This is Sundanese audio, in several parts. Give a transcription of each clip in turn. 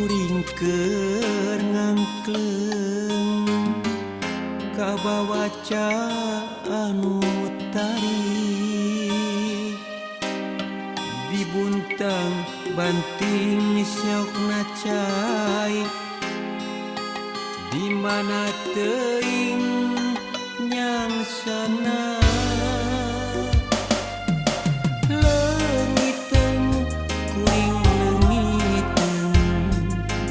kuring keur ngangkleng kabawaca anu tari dibuntang banting syokna cai di mana teuing nyangsana leungiteun kuring leungiteun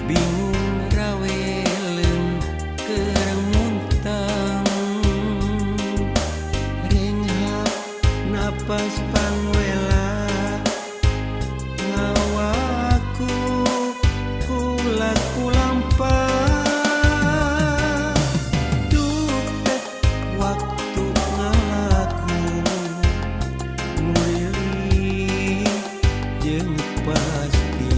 bingung raweleun keur muntang renghap napas pangwela ngawaku kulaku lampah duktek waktu ngalaku mulih jeung pasti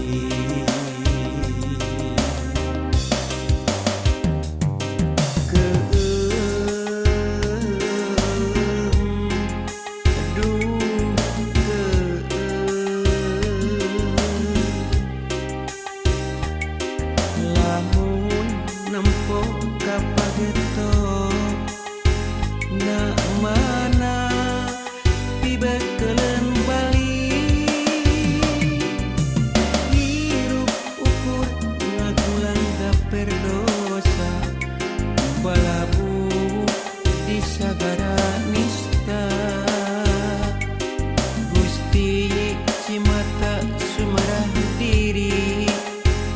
lamun nempo kapageto na mana pibekeleun bali hirup ukur ngagulang kaperdosa balabu di sagara nista Gusti cimata sumarah diri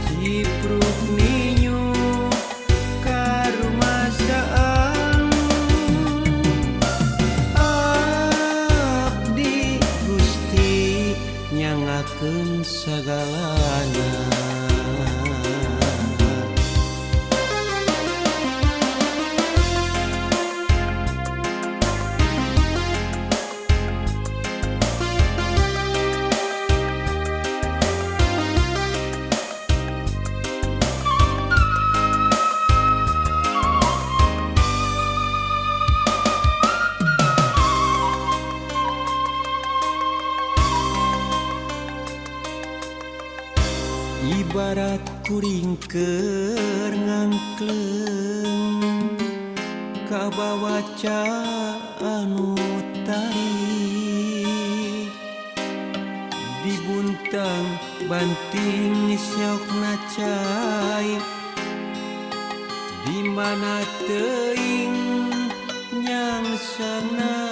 cipruk ninyu karumasaan abdi Gusti nyangakeun sagalana ibarat kuring keur ngangkleng kabawaca anu tari dibuntang banting syokna cai di mana teuing nyangsana